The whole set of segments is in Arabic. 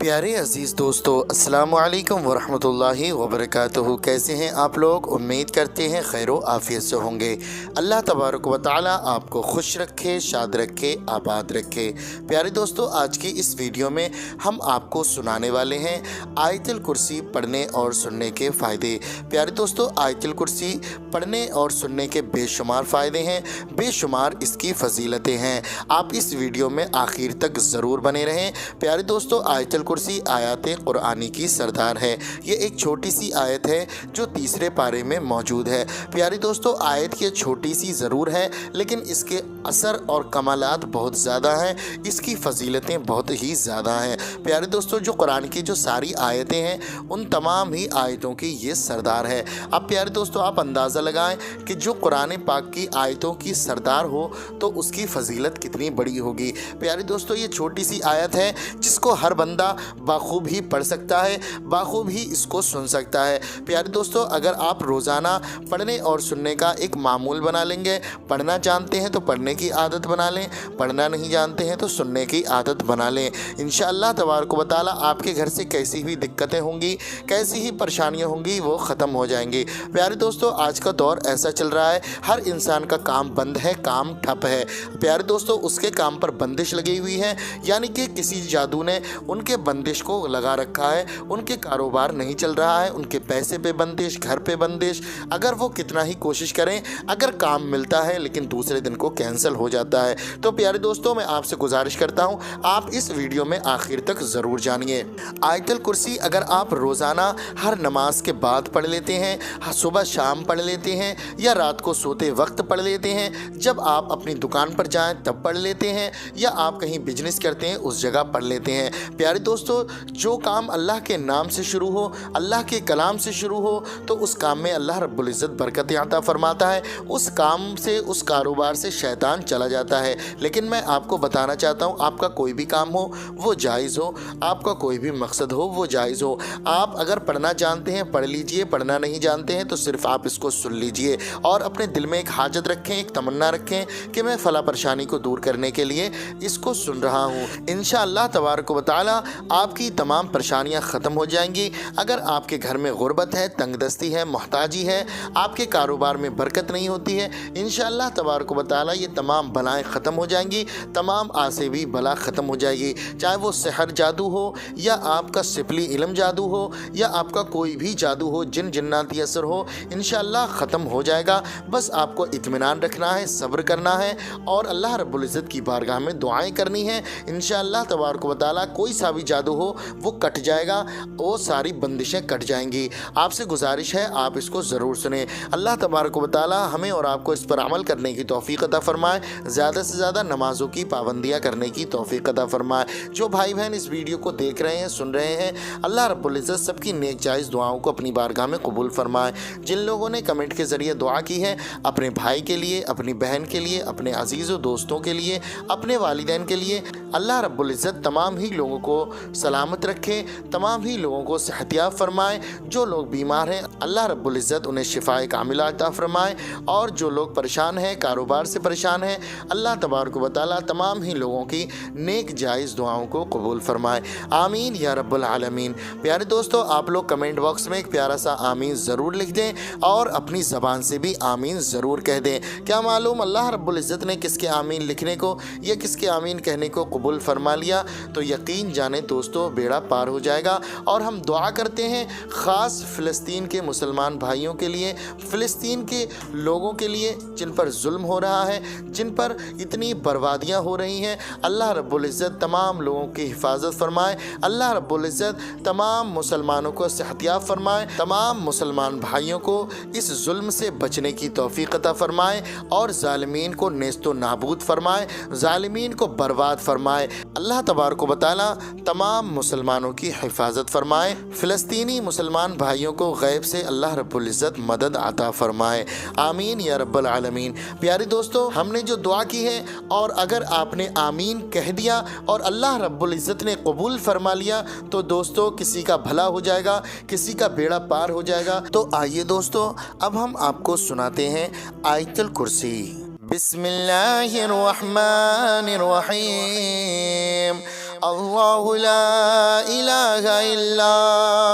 प्यारे अज़ीज़ दोस्तों, अस्सलाम वालेकुम वरहमतुल्लाहि वबरकातुहू। कैसे हैं आप लोग? उम्मीद करते हैं खैर व आफ़ियत से होंगे। अल्लाह तबारक व तआला आपको खुश रखे, शाद रखे, आबाद रखे। प्यारे दोस्तों, आज की इस वीडियो में हम आपको सुनाने वाले हैं आयतुल कुर्सी पढ़ने और सुनने के फ़ायदे। प्यारे दोस्तों, आयतुल कुर्सी पढ़ने और सुनने के बेशुमार फ़ायदे हैं, बेशुमार इसकी फ़जीलतें हैं। आप इस वीडियो में आखिर तक ज़रूर बने रहें। प्यारे दोस्तों, आयतुल कुर्सी आयत कुरानी की सरदार है। ये एक छोटी सी आयत है जो तीसरे पारे में मौजूद है। प्यारे दोस्तों, आयत ये छोटी सी ज़रूर है, लेकिन इसके असर और कमालात बहुत ज़्यादा हैं, इसकी फ़जीलतें बहुत ही ज़्यादा हैं। प्यारे दोस्तों, जो कुरान की जो सारी आयतें हैं उन तमाम ही आयतों की ये सरदार है। अब प्यारे दोस्तों, आप अंदाज़ा लगाएं कि जो कुरान पाक की आयतों की सरदार हो तो उसकी फ़जीलत कितनी बड़ी होगी। प्यारे दोस्तों, ये छोटी सी आयत है जिसको हर बंदा बाखूब ही पढ़ सकता है, बाखूब ही इसको सुन सकता है। प्यारे दोस्तों, अगर आप रोज़ाना पढ़ने और सुनने का एक मामूल बना लेंगे, पढ़ना जानते हैं तो पढ़ने की आदत बना लें, पढ़ना नहीं जानते हैं तो सुनने की आदत बना लें, इंशाअल्लाह तबारक व तआला आपके घर से कैसी भी दिक्कतें होंगी, कैसी ही परेशानियाँ होंगी, वो ख़त्म हो जाएंगी। प्यारे दोस्तों, आज का दौर ऐसा चल रहा है, हर इंसान का काम बंद है, काम ठप है। प्यारे दोस्तों, उसके काम पर बंदिश लगी हुई है, यानी कि किसी जादू ने उनके बंदिश को लगा रखा है, उनके कारोबार नहीं चल रहा है, उनके पैसे पे बंदिश, घर पे बंदिश। अगर वो कितना ही कोशिश करें, अगर काम मिलता है लेकिन दूसरे दिन को कैंसिल हो जाता है। तो प्यारे दोस्तों, मैं आपसे गुजारिश करता हूं, आप इस वीडियो में आखिर तक ज़रूर जानिए। आयतुल कुर्सी अगर आप रोज़ाना हर नमाज के बाद पढ़ लेते हैं, सुबह शाम पढ़ लेते हैं, या रात को सोते वक्त पढ़ लेते हैं, जब आप अपनी दुकान पर जाएं तब पढ़ लेते हैं, या आप कहीं बिजनेस करते हैं उस जगह पढ़ लेते हैं। प्यारे दोस्तों, जो काम अल्लाह के नाम से शुरू हो, अल्लाह के कलाम से शुरू हो, तो उस काम में अल्लाह रब्बुल इज़्ज़त बरकत अता फरमाता है। उस काम से, उस कारोबार से शैतान चला जाता है। लेकिन मैं आपको बताना चाहता हूँ, आपका कोई भी काम हो वो जायज़ हो, आपका कोई भी मकसद हो वो जायज़ हो। आप अगर पढ़ना जानते हैं पढ़ लीजिए, पढ़ना नहीं जानते हैं तो सिर्फ आप इसको सुन लीजिए और अपने दिल में एक हाजत रखें, एक तमन्ना रखें कि मैं फ़ला परेशानी को दूर करने के लिए इसको सुन रहा हूँ। इंशाअल्लाह तबारक व तआला आपकी तमाम परेशानियां ख़त्म हो जाएंगी। अगर आपके घर में गुर्बत है, तंगदस्ती है, मोहताजी है, आपके कारोबार में बरकत नहीं होती है, इंशाअल्लाह तबारक व तआला ये तमाम बलाएं ख़त्म हो जाएंगी, तमाम आसेबी बला ख़त्म हो जाएगी। चाहे वो सहर जादू हो, या आपका सिफली इल्म जादू हो, या आपका कोई भी जादू हो, जिन जिन्नाती असर हो, इंशाअल्लाह ख़त्म हो जाएगा। बस आपको इत्मीनान रखना है, सब्र करना है और अल्लाह रब्बुल इज़्ज़त की बारगाह में दुआएँ करनी है। इंशाअल्लाह तबारक व तआला कोई सा भी जादू हो वो कट जाएगा, वो सारी बंदिशें कट जाएंगी। आपसे गुजारिश है आप इसको ज़रूर सुने। अल्लाह तबारक व तआला हमें और आपको इस पर अमल करने की तौफ़ीक़ अता फ़रमाए, ज़्यादा से ज़्यादा नमाज़ों की पाबंदियाँ करने की तौफ़ीक़ अता फ़रमाए। जो भाई बहन इस वीडियो को देख रहे हैं, सुन रहे हैं, अल्लाह रब्बुल इज़्ज़त सबकी नेक जायज़ दुआओं को अपनी बारगाह में कबूल फ़रमाए। जिन लोगों ने कमेंट के ज़रिए दुआ की है, अपने भाई के लिए, अपनी बहन के लिए, अपने अज़ीज़ व दोस्तों के लिए, अपने वालिदैन के लिए, अल्लाह रब्बुल इज़्ज़त तमाम ही लोगों को सलामत रखे, तमाम ही लोगों को सेहतियाब फरमाए। जो लोग बीमार हैं अल्लाह रब्बुल इज़्ज़त उन्हें शिफाए कामिला अता फरमाए, और जो लोग परेशान हैं, कारोबार से परेशान हैं, अल्लाह तबारक व तआला तमाम ही लोगों की नेक जायज़ दुआओं को कबूल फरमाए। आमीन या रब्बुल आलमीन। प्यारे दोस्तों, आप लोग कमेंट बॉक्स में एक प्यारा सा आमीन ज़रूर लिख दें और अपनी ज़बान से भी आमीन ज़रूर कह दें। क्या मालूम अल्लाह रब्बुल इज़्ज़त ने किसके आमीन लिखने को या किसके आमीन कहने को कबूल फरमा लिया तो यकीन जाने दोस्तों बेड़ा पार हो जाएगा। और हम दुआ करते हैं ख़ास फ़लस्तीन के मुसलमान भाइयों के लिए, फ़लस्तीन के लोगों के लिए जिन पर जुल्म हो रहा है, जिन पर इतनी बर्बादियाँ हो रही हैं। अल्लाह रब्बुल इज़्ज़त तमाम लोगों की हिफाजत फरमाए, अल्लाह रब्बुल इज़्ज़त तमाम मुसलमानों को सेहतियाब फरमाए, तमाम मुसलमान भाइयों को इस जुल्म से बचने की तौफ़ीक़ अता फरमाए और ज़ालिमीन को नेस्तो नाबूद फरमाए, ज़ालिमीन को बर्बाद फरमाए। अल्लाह तबारक व तआला तमाम मुसलमानों की हिफाजत फरमाए। फ़लस्तीनी मुसलमान भाइयों को गैब से अल्लाह रब्बुल इज़्ज़त मदद अता फरमाए। आमीन या रब्बल आलमीन। प्यारे दोस्तों, हमने जो दुआ की है और अगर आपने आमीन कह दिया और अल्लाह रब्बुल इज़्ज़त ने कबूल फरमा लिया तो दोस्तों किसी का भला हो जाएगा, किसी का बेड़ा पार हो जाएगा। तो आइए दोस्तों, अब हम आपको सुनाते हैं आयतुल कुर्सी। बिस्मिल्लाहिर्रहमानिर्रहीम। الله لا إله إلا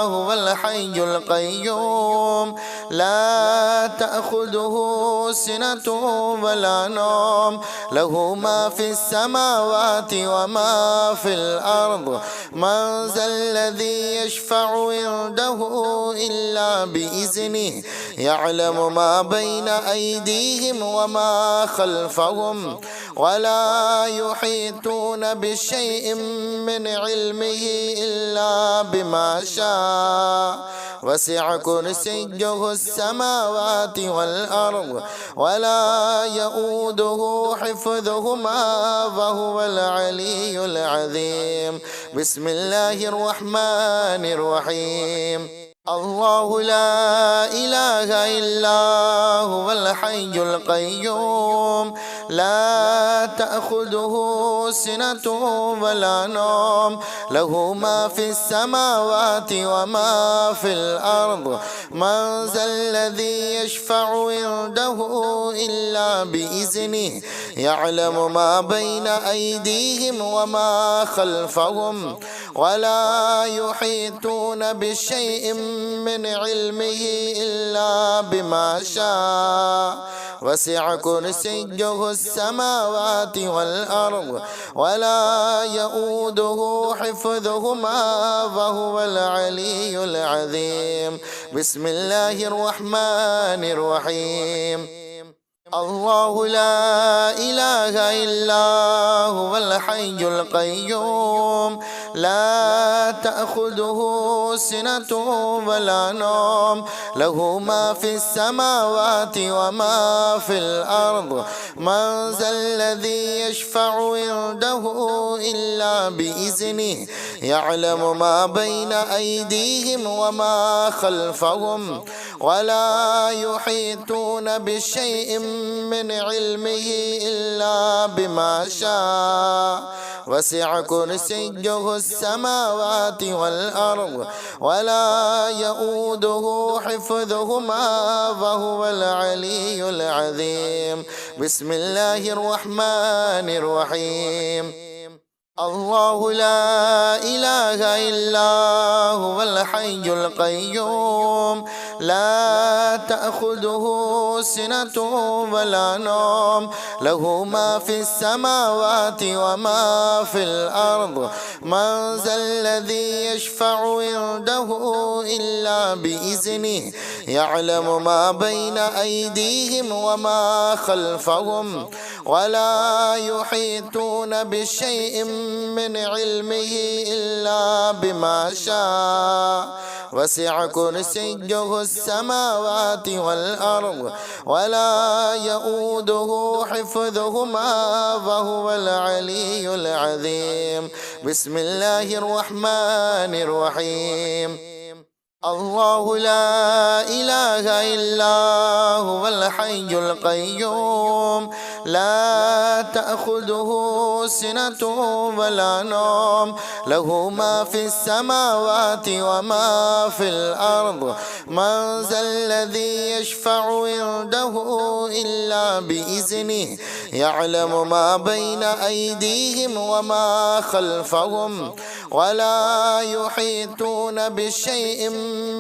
هو الحي القيوم لا تأخذه سنة ولا نوم له ما في السماوات وما في الأرض من ذا الذي يشفع عنده إلا بإذنه يعلم ما بين أيديهم وما خلفهم ولا يحيطون بشيء من علمه إلا بما شاء وسع كرسيه السماوات والأرض ولا يؤوده حفظهما وهو العلي العظيم بسم الله الرحمن الرحيم الله لا إله إلا هو الحي القيوم لا تأخذه سنة ولا نوم له ما في السماوات وما في الأرض من ذا الذي يشفع عنده إلا بإذنه يعلم ما بين أيديهم وما خلفهم ولا يحيطون بشيء من علمه إلا بما شاء وسع كرسيه السماوات والأرض ولا يؤوده حفظهما وهو العلي العظيم بسم الله الرحمن الرحيم الله لا إله إلا هو الحي القيوم لا تأخذه سنة ولا نوم له ما في السماوات وما في الأرض من ذا الذي يشفع عنده إلا بإذنه يعلم ما بين أيديهم وما خلفهم ولا يحيطون بشيء من علمه إلا بما شاء وسع كرسيه السماوات والأرض ولا يؤوده حفظهما وهو العلي العظيم بسم الله الرحمن الرحيم الله لا إله إلا هو الحي القيوم لا تأخذه سنة ولا نوم له ما في السماوات وما في الأرض من ذا الذي يشفع عنده إلا بإذنه يعلم ما بين أيديهم وما خلفهم ولا يحيطون بشيء من علمه إلا بما شاء وسع كرسيه السماوات والأرض ولا يؤوده حفظهما وهو العلي العظيم بسم الله الرحمن الرحيم الله لا إله إلا هو الحي القيوم لا تأخذه سنة ولا نوم له ما في السماوات وما في الأرض من ذا الذي يشفع عنده إلا بإذنه يعلم ما بين أيديهم وما خلفهم ولا يحيطون بشيء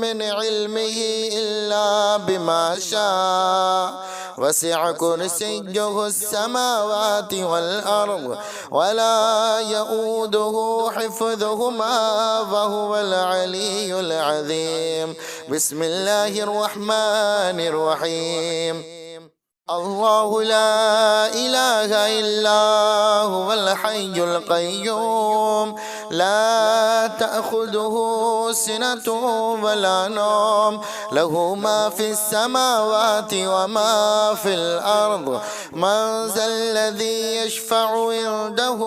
من علمه إلا بما شاء وسع كرسيه السماوات والأرض ولا يؤوده حفظهما وهو العلي العظيم بسم الله الرحمن الرحيم الله لا إله إلا هو الحي القيوم لا تأخذه سنة ولا نوم له ما في السماوات وما في الأرض من ذا الذي يشفع عنده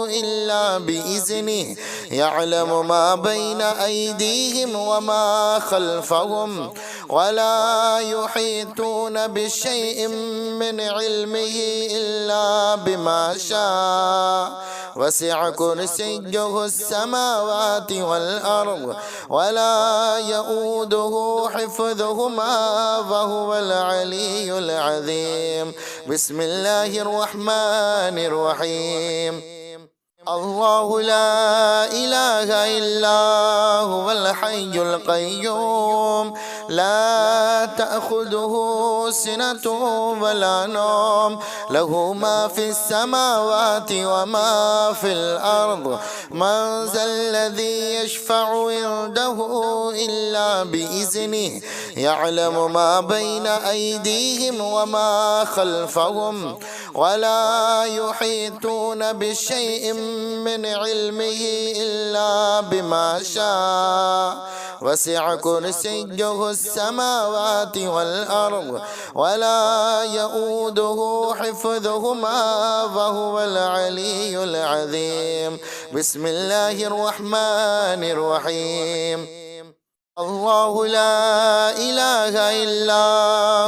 إلا بإذنه يعلم ما بين أيديهم وما خلفهم ولا يحيطون بشيء من علمه إلا بما شاء وسع كرسيه السماوات والأرض ولا يؤوده حفظهما وهو العلي العظيم بسم الله الرحمن الرحيم الله لا إله إلا هو الحي القيوم لا تأخذه سنة ولا نوم له ما في السماوات وما في الأرض من ذا الذي يشفع عنده إلا بإذنه يعلم ما بين أيديهم وما خلفهم ولا يحيطون بشيء من علمه إلا بما شاء وسع كرسيه السماوات والأرض ولا يؤوده حفظهما وهو العلي العظيم بسم الله الرحمن الرحيم الله لا إله إلا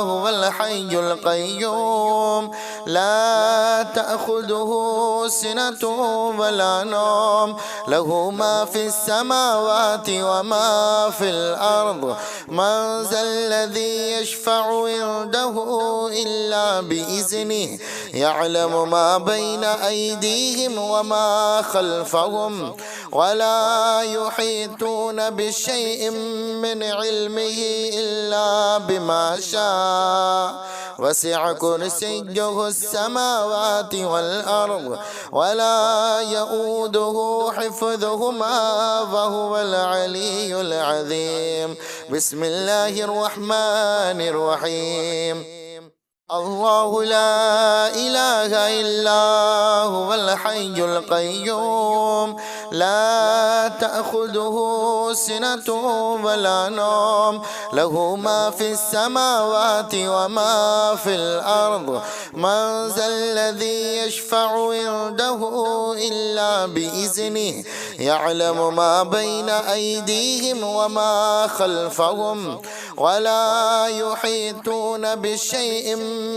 هو الحي القيوم لا تأخذه سنة ولا نوم له ما في السماوات وما في الأرض من ذا الذي يشفع عنده إلا بإذنه يعلم ما بين أيديهم وما خلفهم ولا يحيطون بشيء من علمه إلا بما شاء وسع كرسيه السماوات والأرض ولا يؤوده حفظهما وهو العلي العظيم بسم الله الرحمن الرحيم الله لا إله إلا هو الحي القيوم لا تأخذه سنة ولا نوم له ما في السماوات وما في الأرض من ذا الذي يشفع عنده إلا بإذنه يعلم ما بين أيديهم وما خلفهم ولا يحيطون بشيء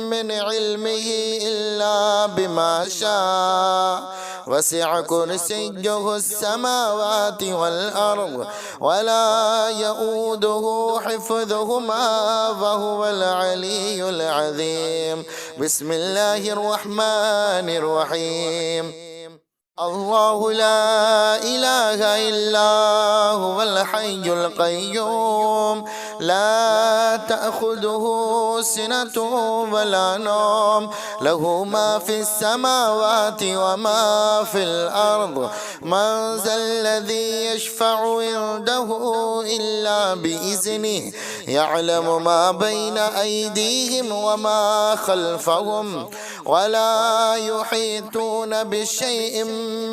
من علمه إلا بما شاء وسع كرسيه السماوات والأرض ولا يؤوده حفظهما وهو العلي العظيم بسم الله الرحمن الرحيم الله لا إله إلا هو الحي القيوم لا تأخذه سنة ولا نوم له ما في السماوات وما في الأرض من ذا الذي يشفع عنده إلا بإذنه يعلم ما بين أيديهم وما خلفهم ولا يحيطون بشيء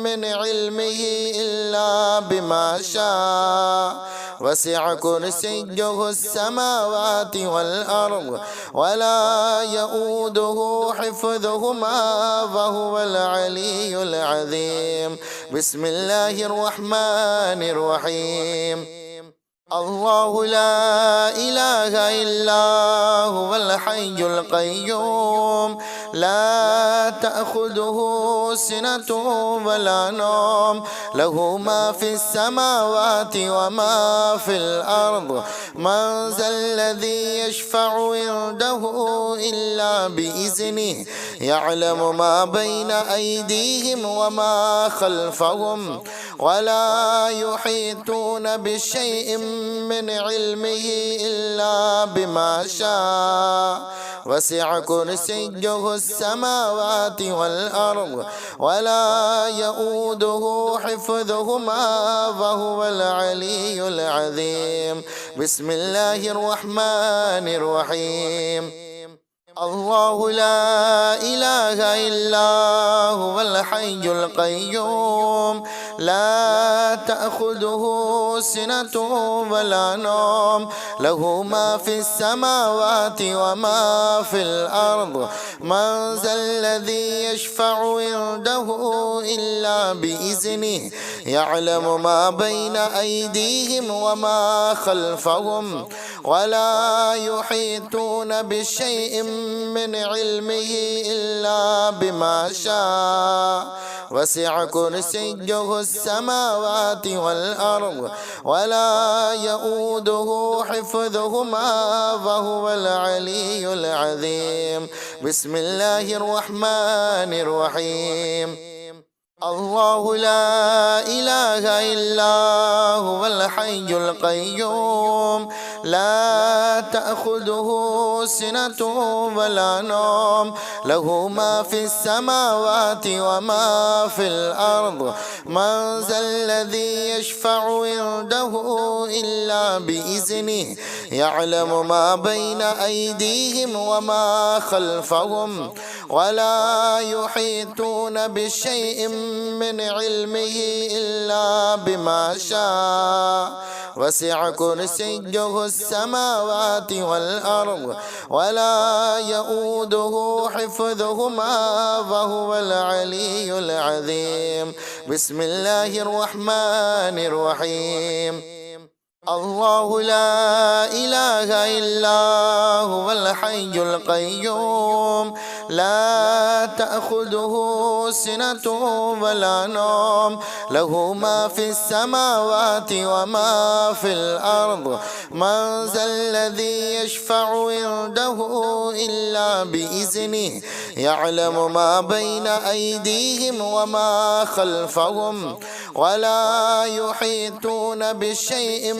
من علمه إلا بما شاء وسع كرسيه السماوات والأرض ولا يؤوده حفظهما وهو العلي العظيم بسم الله الرحمن الرحيم الله لا إله إلا هو الحي القيوم لا تأخذه سنة ولا نوم له ما في السماوات وما في الأرض من ذا الذي يشفع عنده إلا بإذنه يعلم ما بين أيديهم وما خلفهم ولا يحيطون بشيء من علمه إلا بما شاء وسع كرسيه السماوات والأرض ولا يؤوده حفظهما وهو العلي العظيم بسم الله الرحمن الرحيم الله لا إله إلا هو الحي القيوم لا تأخذه سنة ولا نوم له ما في السماوات وما في الأرض من ذا الذي يشفع عنده إلا بإذنه يعلم ما بين أيديهم وما خلفهم ولا يحيطون بشيء من علمه إلا بما شاء وسع كرسيه السماوات والأرض ولا يؤوده حفظهما وهو العلي العظيم بسم الله الرحمن الرحيم الله لا إله إلا هو الحي القيوم لا تأخذه سنة ولا نوم له ما في السماوات وما في الأرض من ذا الذي يشفع عنده إلا بإذنه يعلم ما بين أيديهم وما خلفهم ولا يحيطون بشيء من علمه إلا بما شاء وسع كرسيه السماوات والأرض ولا يؤوده حفظهما وهو العلي العظيم بسم الله الرحمن الرحيم الله لا إله إلا هو الحي القيوم لا تأخذه سنة ولا نوم له ما في السماوات وما في الأرض من ذا الذي يشفع عنده إلا بإذنه يعلم ما بين أيديهم وما خلفهم ولا يحيطون بشيء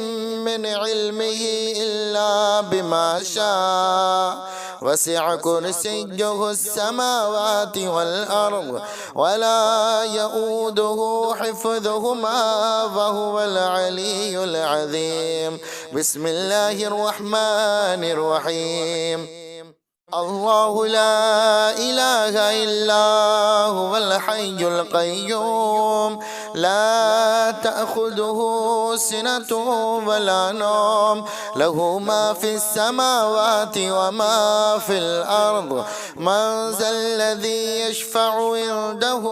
من علمه إلا بما شاء وسع كرسيه السماوات والأرض ولا يؤوده حفظهما وهو العلي العظيم بسم الله الرحمن الرحيم الله لا إله إلا هو الحي القيوم لا تأخذه سنة ولا نوم له ما في السماوات وما في الأرض من ذا الذي يشفع عنده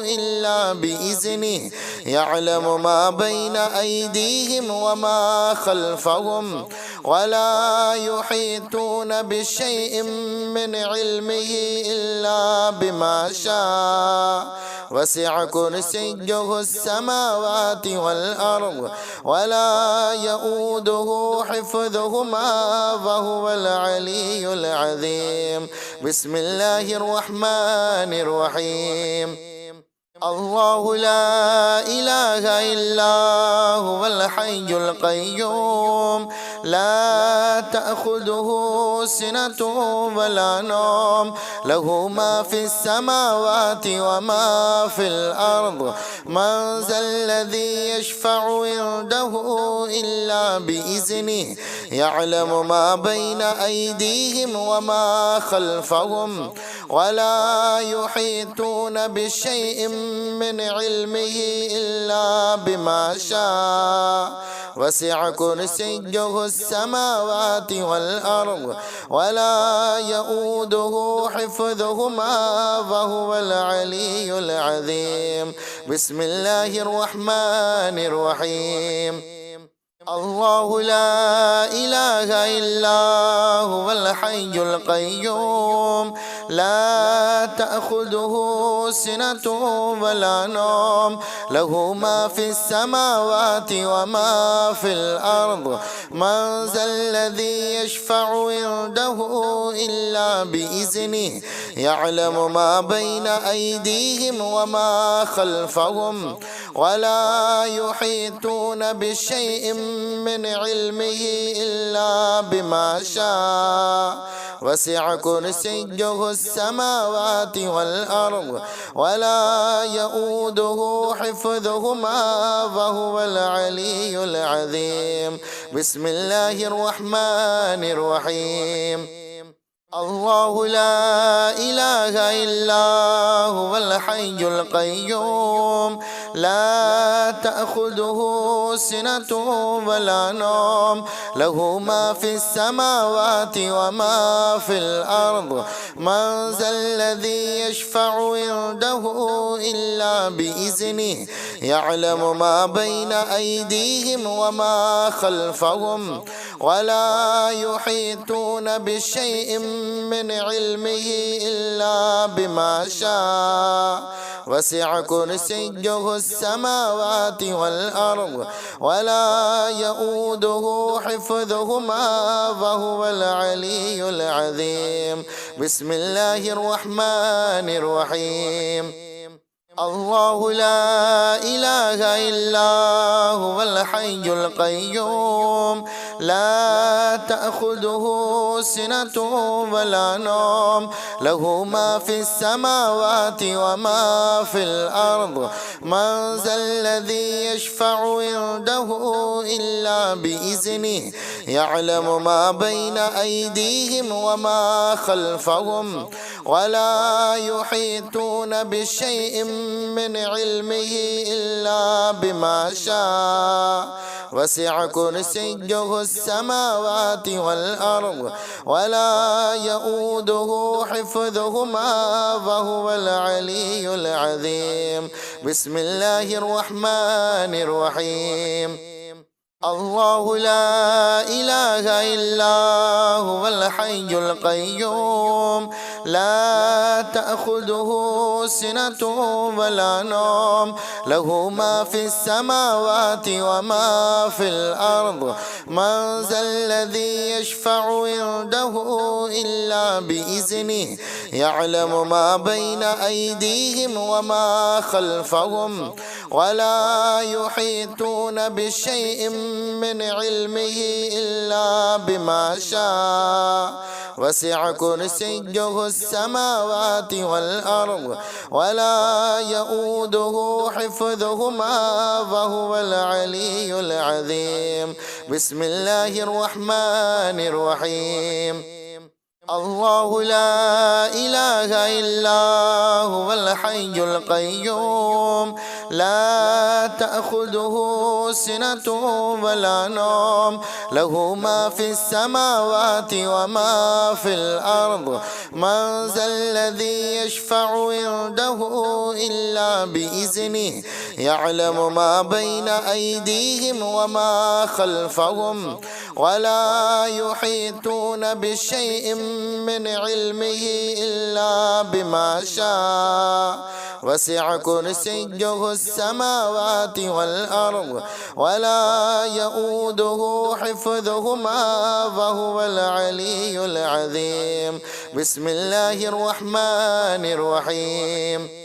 إلا بإذنه يعلم ما بين أيديهم وما خلفهم ولا يحيطون بشيء من علمه إلا بما شاء وسع كرسيه السماوات والأرض ولا يؤوده حفظهما وهو العلي العظيم بسم الله الرحمن الرحيم الله لا إله إلا هو الحي القيوم لا تأخذه سنة ولا نوم له ما في السماوات وما في الأرض من ذا الذي يشفع عنده إلا بإذنه يعلم ما بين أيديهم وما خلفهم ولا يحيطون بشيء من علمه إلا بما شاء وسع كرسيه السماوات والأرض ولا يؤوده حفظهما وهو العلي العظيم بسم الله الرحمن الرحيم الله لا إله إلا هو الحي القيوم لا تأخذه سنة ولا نوم له ما في السماوات وما في الأرض من ذا الذي يشفع عنده إلا بإذنه يعلم ما بين أيديهم وما خلفهم ولا يحيطون بشيء من علمه إلا بما شاء وسع كرسيه السماوات والأرض ولا يؤوده حفظهما وهو العلي العظيم بسم الله الرحمن الرحيم الله لا إله إلا هو الحي القيوم لا تأخذه سنة ولا نوم له ما في السماوات وما في الأرض من ذا الذي يشفع عنده إلا بإذنه يعلم ما بين أيديهم وما خلفهم ولا يحيطون بشيء من علمه إلا بما شاء وسع كرسيه السماوات والأرض ولا يؤوده حفظهما وهو العلي العظيم بسم الله الرحمن الرحيم الله لا إله إلا هو الحي القيوم لا تأخذه سنة ولا نوم له ما في السماوات وما في الأرض من ذا الذي يشفع عنده إلا بإذنه يعلم ما بين أيديهم وما خلفهم ولا يحيطون بشيء من علمه إلا بما شاء وسع كرسيه السماوات والأرض ولا يؤوده حفظهما وهو العلي العظيم بسم الله الرحمن الرحيم الله لا إله إلا هو الحي القيوم لا تأخذه سنة ولا نوم له ما في السماوات وما في الأرض من ذا الذي يشفع عنده إلا بإذنه يعلم ما بين أيديهم وما خلفهم ولا يحيطون بشيء من علمه إلا بما شاء وسع كرسيه السماوات والأرض ولا يؤوده حفظهما وهو العلي العظيم بسم الله الرحمن الرحيم الله لا إله إلا هو الحي القيوم لا تأخذه سنة ولا نوم له ما في السماوات وما في الأرض من ذا الذي يشفع عنده إلا بإذنه يعلم ما بين أيديهم وما خلفهم ولا يحيطون بشيء من علمه إلا بما شاء وسع كرسيه السماوات والأرض ولا يؤوده حفظهما وهو العلي العظيم بسم الله الرحمن الرحيم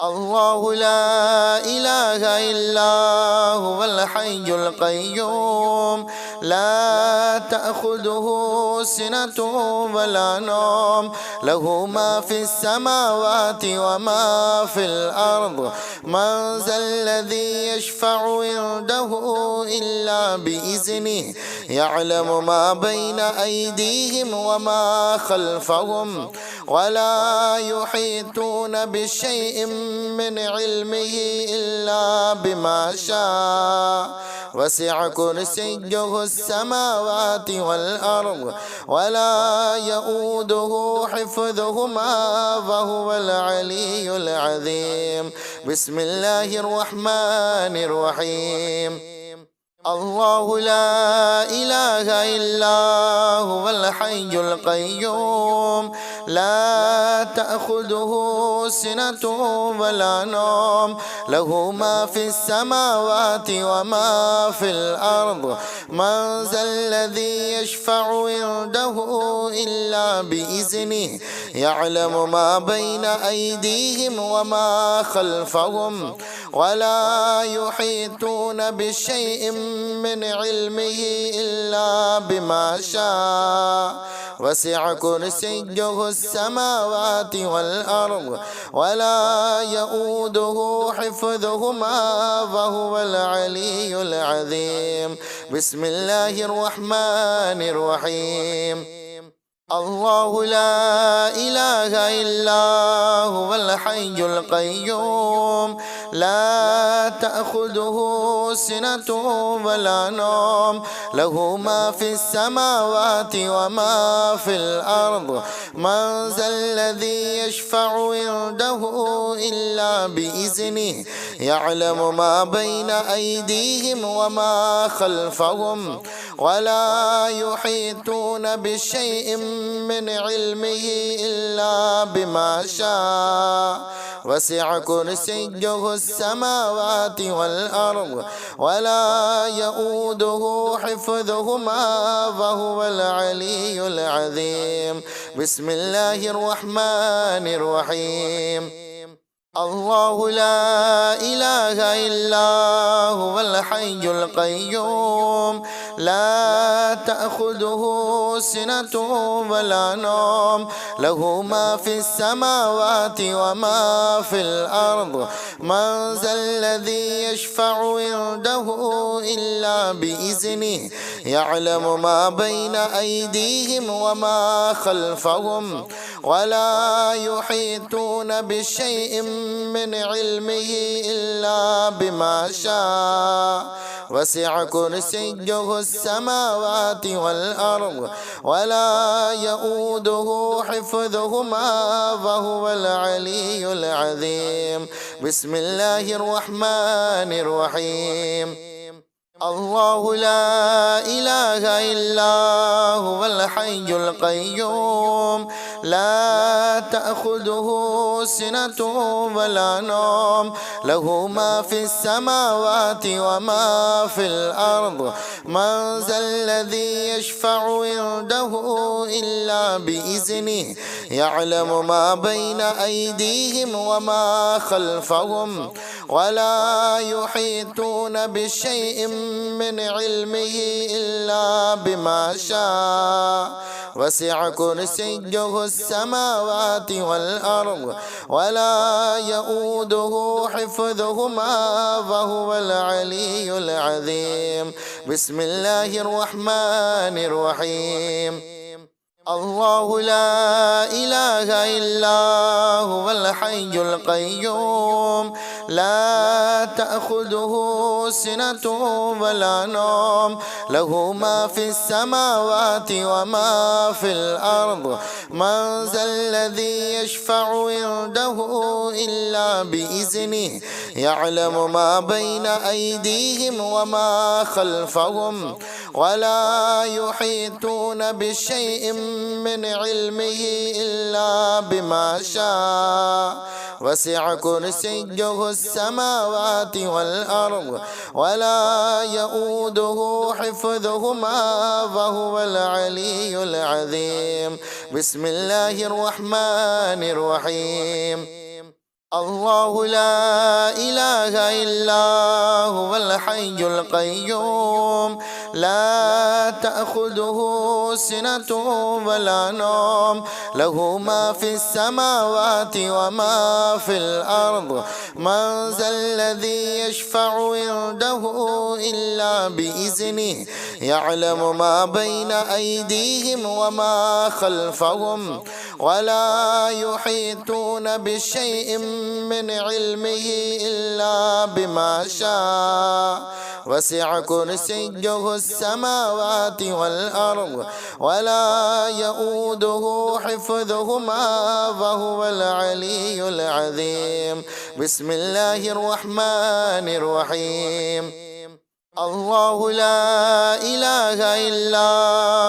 الله لا إله إلا هو الحي القيوم لا تأخذه سنة ولا نوم له ما في السماوات وما في الأرض من ذا الذي يشفع عنده إلا بإذنه يعلم ما بين أيديهم وما خلفهم ولا يحيطون بشيء من علمه إلا بما شاء وسع كرسيه السماوات والأرض ولا يؤوده حفظهما وهو العلي العظيم بسم الله الرحمن الرحيم الله لا إله إلا هو الحي القيوم لا تأخذه سنة ولا نوم له ما في السماوات وما في الأرض من ذا الذي يشفع عنده إلا بإذنه يعلم ما بين أيديهم وما خلفهم ولا يحيطون بشيء من علمه إلا بما شاء وسع كرسيه السماوات والأرض ولا يؤوده حفظهما وهو العلي العظيم بسم الله الرحمن الرحيم الله لا إله إلا هو الحي القيوم لا تأخذه سنة ولا نوم له ما في السماوات وما في الأرض من ذا الذي يشفع عنده إلا بإذنه يعلم ما بين أيديهم وما خلفهم ولا يحيطون بشيء من علمه إلا بما شاء وسع كرسيه السماوات والأرض ولا يؤوده حفظهما وهو العلي العظيم بسم الله الرحمن الرحيم الله لا إله إلا هو الحي القيوم لا تأخذه سنة ولا نوم له ما في السماوات وما في الأرض من ذا الذي يشفع عنده إلا بإذنه يعلم ما بين أيديهم وما خلفهم ولا يحيطون بشيء من علمه إلا بما شاء وسع كرسيه السماوات والأرض ولا يؤوده حفظهما وهو العلي العظيم بسم الله الرحمن الرحيم الله لا إله إلا هو الحي القيوم لا تأخذه سنة ولا نوم له ما في السماوات وما في الأرض من ذا الذي يشفع عنده إلا بإذنه يعلم ما بين أيديهم وما خلفهم ولا يحيطون بشيء من علمه إلا بما شاء وسع كرسيه السماوات والأرض ولا يؤوده حفظهما وهو العلي العظيم بسم الله الرحمن الرحيم الله لا إله إلا هو الحي القيوم لا تأخذه سنة ولا نوم له ما في السماوات وما في الأرض من ذا الذي يشفع عنده إلا بإذنه يعلم ما بين أيديهم وما خلفهم ولا يحيطون بشيء من علمه إلا بما شاء وسع كرسيه السماوات والأرض ولا يؤوده حفظهما وهو العلي العظيم بسم الله الرحمن الرحيم الله لا إله إلا هو الحي القيوم لا تأخذه سنة ولا نوم له ما في السماوات وما في الأرض من ذا الذي يشفع عنده إلا بإذنه يعلم ما بين أيديهم وما خلفهم ولا يحيطون بشيء من علمه إلا بما شاء وسع كرسيه السماوات والأرض ولا يؤوده حفظهما وهو العلي العظيم بسم الله الرحمن الرحيم الله لا إله إلا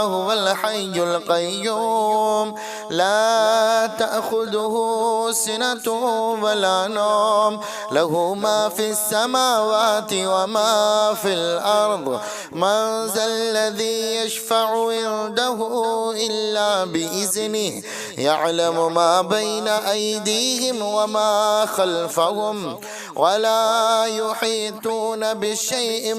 هو الحي القيوم لا تأخذه سنة ولا نوم له ما في السماوات وما في الأرض من ذا الذي يشفع عنده إلا بإذنه يعلم ما بين أيديهم وما خلفهم ولا يحيطون بشيء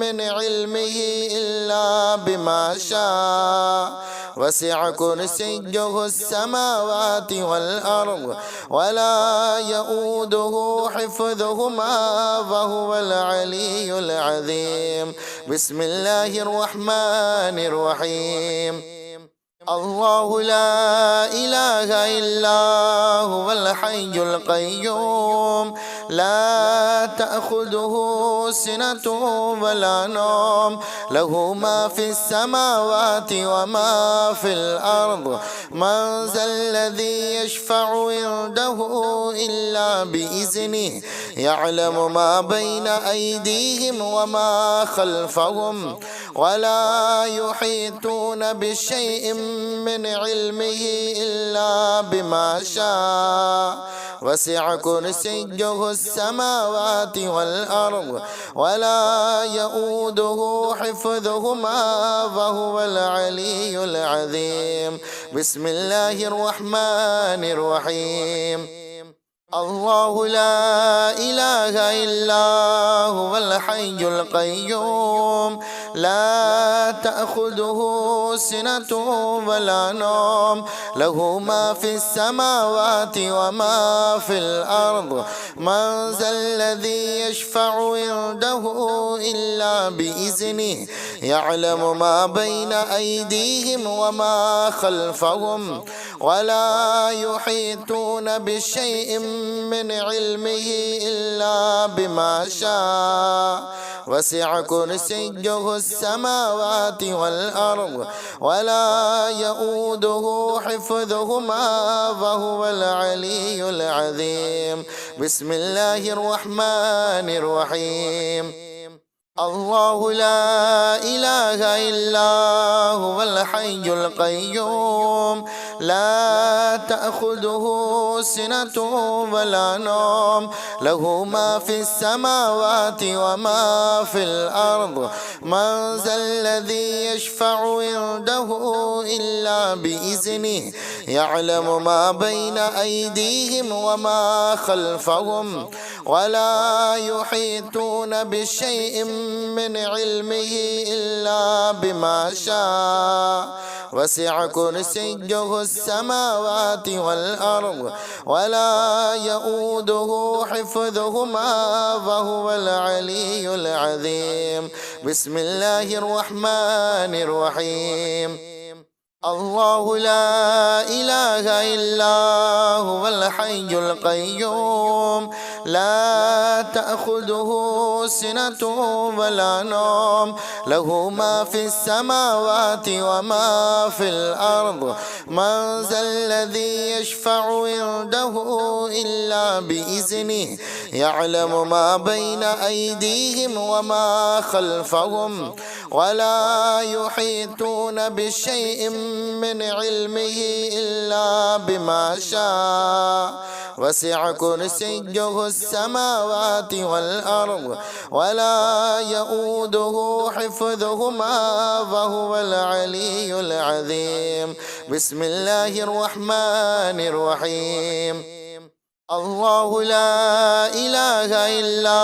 من علمه إلا بما شاء وسع كرسيه السماوات والأرض ولا يؤوده حفظهما وهو العلي العظيم بسم الله الرحمن الرحيم الله لا إله إلا هو الحي القيوم لا تأخذه سنة ولا نوم له ما في السماوات وما في الأرض من ذا الذي يشفع عنده إلا بإذنه يعلم ما بين أيديهم وما خلفهم ولا يحيطون بشيء من علمه إلا بما شاء وسع كرسيه السماوات والأرض ولا يؤوده حفظهما وهو العلي العظيم بسم الله الرحمن الرحيم الله لا إله إلا هو الحي القيوم لا تأخذه سنة ولا نوم له ما في السماوات وما في الأرض من ذا الذي يشفع عنده إلا بإذنه يعلم ما بين أيديهم وما خلفهم ولا يحيطون بشيء من علمه إلا بما شاء وسع كرسيه السماوات والأرض ولا يؤوده حفظهما وهو العلي العظيم بسم الله الرحمن الرحيم الله لا إله إلا هو الحي القيوم لا تأخذه سنة ولا نوم له ما في السماوات وما في الأرض من ذا الذي يشفع عنده إلا بإذنه يعلم ما بين أيديهم وما خلفهم ولا يحيطون بشيء من علمه إلا بما شاء وسع كرسيه السماوات والأرض ولا يؤوده حفظهما وهو العلي العظيم بسم الله الرحمن الرحيم الله لا إله إلا هو الحي القيوم لا تأخذه سنة ولا نوم له ما في السماوات وما في الأرض من ذا الذي يشفع عنده إلا بإذنه يعلم ما بين أيديهم وما خلفهم ولا يحيطون بشيء من علمه إلا بما شاء وسع كرسيه السماوات والأرض ولا يؤوده حفظهما وهو العلي العظيم بسم الله الرحمن الرحيم الله لا إله إلا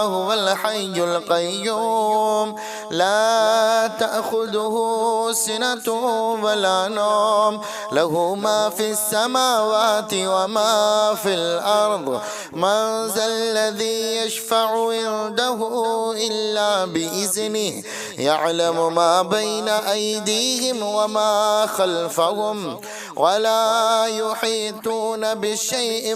هو الحي القيوم لا تأخذه سنة ولا نوم له ما في السماوات وما في الأرض من ذا الذي يشفع عنده إلا بإذنه يعلم ما بين أيديهم وما خلفهم ولا يحيطون بشيء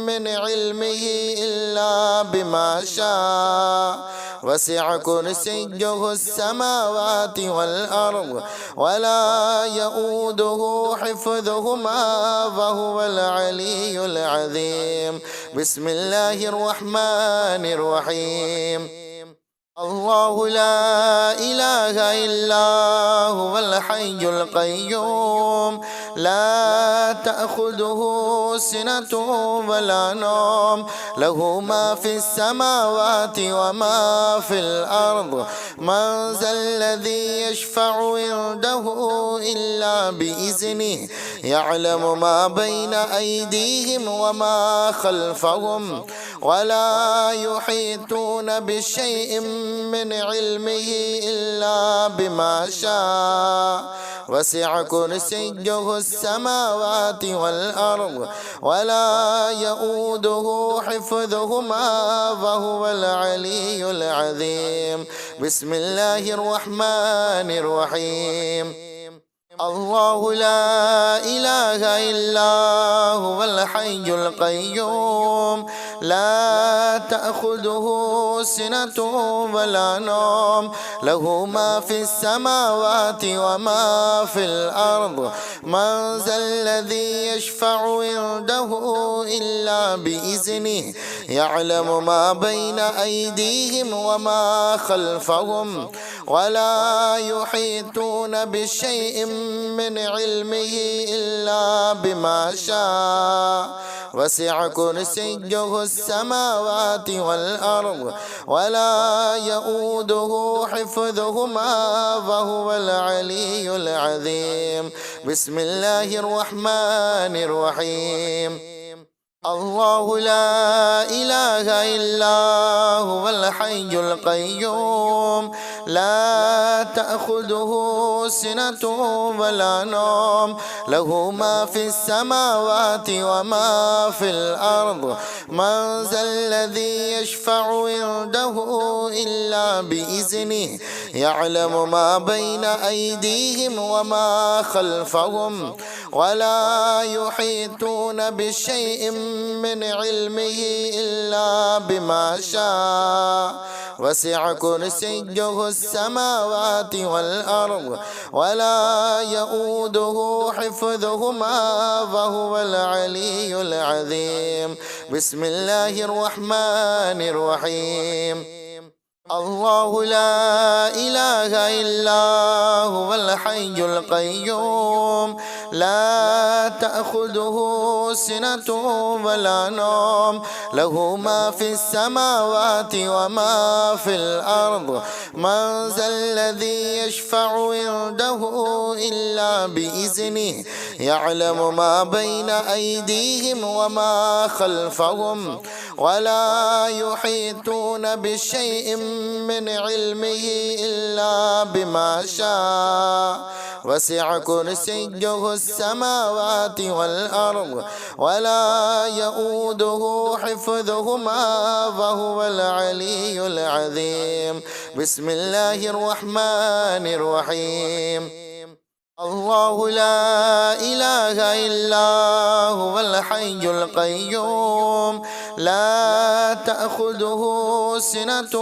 من علمه إلا بما شاء وسع كرسيه السماوات والأرض ولا يؤوده حفظهما وهو العلي العظيم بسم الله الرحمن الرحيم الله لا إله إلا هو الحي القيوم لا تأخذه سنة ولا نوم له ما في السماوات وما في الأرض من ذا الذي يشفع عنده إلا بإذنه يعلم ما بين أيديهم وما خلفهم ولا يحيطون بشيء من علمه إلا بما شاء وسع كرسيه السماوات والأرض ولا يؤوده حفظهما وهو العلي العظيم بسم الله الرحمن الرحيم الله لا إله إلا هو الحي القيوم لا تأخذه سنة ولا نوم له ما في السماوات وما في الأرض من ذا الذي يشفع عنده إلا بإذنه يعلم ما بين أيديهم وما خلفهم ولا يحيطون بشيء من علمه إلا بما شاء وسع كرسيه السماوات والأرض ولا يؤوده حفظهما وهو العلي العظيم بسم الله الرحمن الرحيم الله لا إله إلا هو الحي القيوم لا تأخذه سنة ولا نوم له ما في السماوات وما في الأرض من ذا الذي يشفع عنده إلا بإذنه يعلم ما بين أيديهم وما خلفهم ولا يحيطون بشيء من علمه إلا بما شاء وسع كرسيه السماوات والأرض ولا يؤوده حفظهما وهو العلي العظيم بسم الله الرحمن الرحيم الله لا إله إلا هو الحي القيوم لا تأخذه سنة ولا نوم له ما في السماوات وما في الأرض من ذا الذي يشفع عنده إلا بإذنه يعلم ما بين أيديهم وما خلفهم ولا يحيطون بشيء من علمه إلا بما شاء وسع كرسيه السماوات والأرض ولا يؤوده حفظهما وهو العلي العظيم بسم الله الرحمن الرحيم الله لا إله إلا هو الحي القيوم لا تأخذه سنة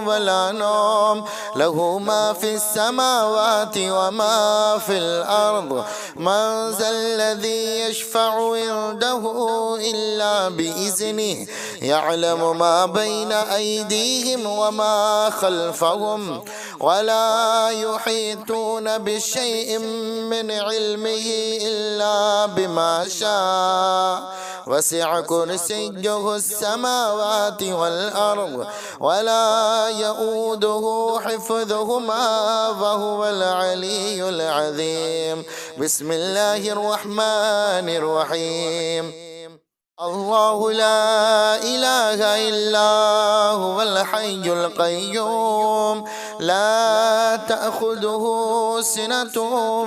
ولا نوم له ما في السماوات وما في الأرض من ذا الذي يشفع عنده إلا بإذنه يعلم ما بين أيديهم وما خلفهم ولا يحيطون بشيء من علمه إلا بما شاء وسع كرسيه السماوات والأرض ولا يؤوده حفظهما وهو العلي العظيم بسم الله الرحمن الرحيم الله لا إله إلا هو الحي القيوم لا تأخذه سنة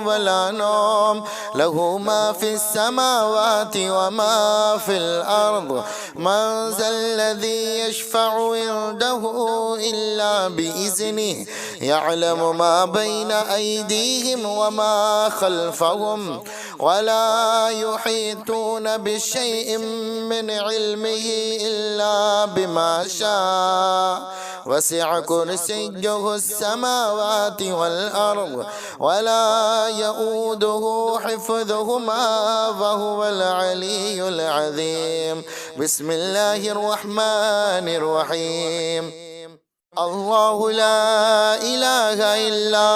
ولا نوم له ما في السماوات وما في الأرض من ذا الذي يشفع عنده إلا بإذنه يعلم ما بين أيديهم وما خلفهم ولا يحيطون بشيء من علمه إلا بما شاء وسع كرسيه السماوات والأرض ولا يؤوده حفظهما وهو العلي العظيم بسم الله الرحمن الرحيم الله لا إله إلا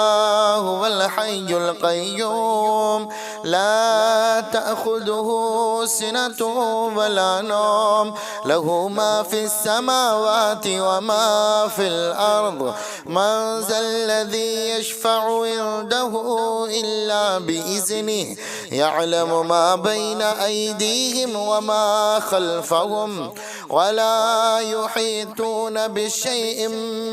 هو الحي القيوم لا تأخذه سنة ولا نوم له ما في السماوات وما في الأرض من ذا الذي يشفع عنده إلا بإذنه يعلم ما بين أيديهم وما خلفهم ولا يحيطون بشيء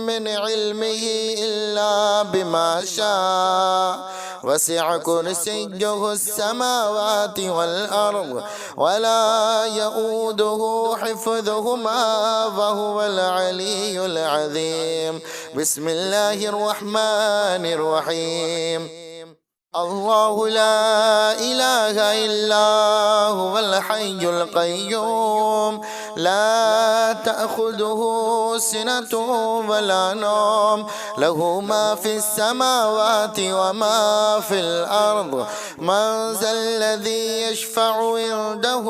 من علمه إلا بما شاء وسع كرسيه السماوات والأرض ولا يؤوده حفظهما وهو العلي العظيم بسم الله الرحمن الرحيم الله لا إله إلا هو الحي القيوم لا تأخذه سنة ولا نوم له ما في السماوات وما في الأرض من ذا الذي يشفع عنده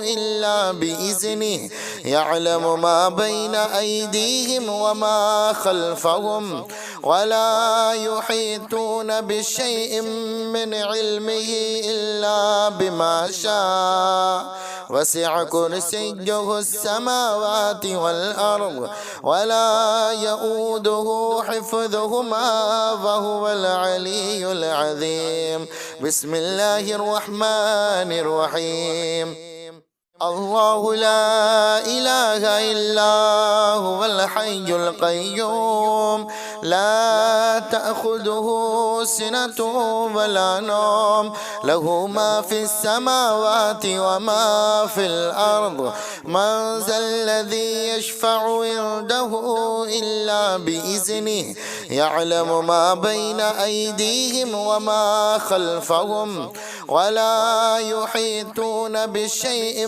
إلا بإذنه يعلم ما بين أيديهم وما خلفهم ولا يحيطون بشيء من علمه إلا بما شاء وسع كرسيه السماوات والأرض ولا يؤوده حفظهما وهو العلي العظيم بسم الله الرحمن الرحيم الله لا إله إلا هو الحي القيوم لا تأخذه سنة ولا نوم له ما في السماوات وما في الأرض من ذا الذي يشفع عنده إلا بإذنه يعلم ما بين أيديهم وما خلفهم ولا يحيطون بشيء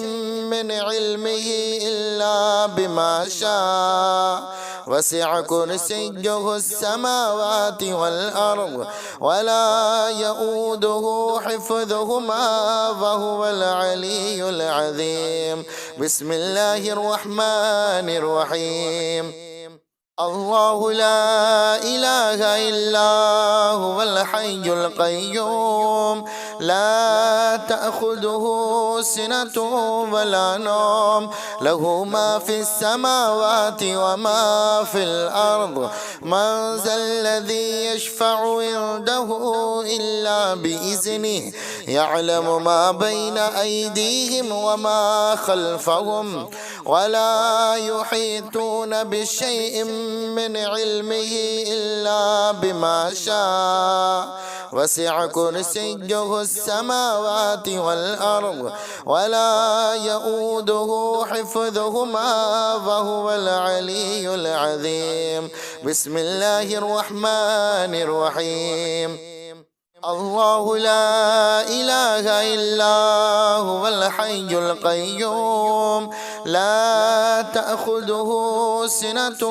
من علمه إلا بما شاء وسع كرسيه السماوات والأرض ولا يؤوده حفظهما وهو العلي العظيم. بسم الله الرحمن الرحيم. الله لا إله إلا هو الحي القيوم لا تأخذه سنة ولا نوم له ما في السماوات وما في الأرض من ذا الذي يشفع عنده إلا بإذنه يعلم ما بين أيديهم وما خلفهم ولا يحيطون بشيء من علمه إلا بما شاء وسع كرسيه السماوات والأرض ولا يؤوده حفظهما وهو العلي العظيم. بسم الله الرحمن الرحيم. الله لا إله إلا هو الحي القيوم لا تأخذه سنة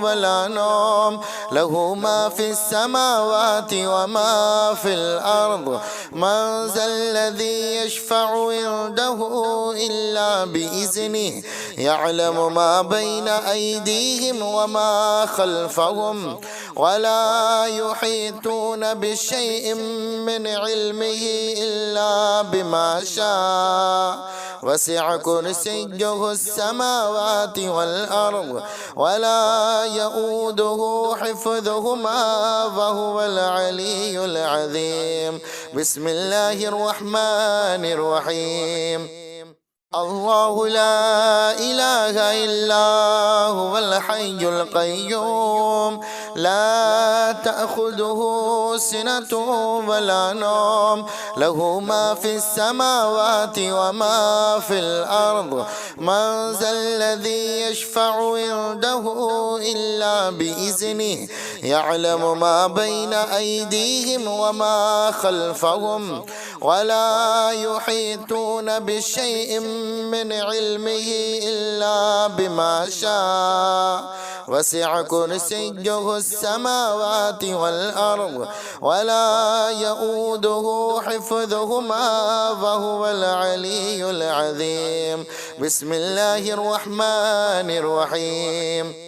ولا نوم له ما في السماوات وما في الأرض من ذا الذي يشفع عنده إلا بإذنه يعلم ما بين أيديهم وما خلفهم ولا يحيطون بشيء من علمه إلا بما شاء وسع كرسيه السماوات والأرض ولا يؤوده حفظهما وهو العلي العظيم. بسم الله الرحمن الرحيم. الله لا إله إلا هو الحي القيوم لا تأخذه سنة ولا نوم له ما في السماوات وما في الأرض من ذا الذي يشفع عنده إلا بإذنه يعلم ما بين أيديهم وما خلفهم ولا يحيطون بشيء من علمه إلا بما شاء وسع كرسيه السماوات والأرض ولا يؤوده حفظهما وهو العلي العظيم. بسم الله الرحمن الرحيم.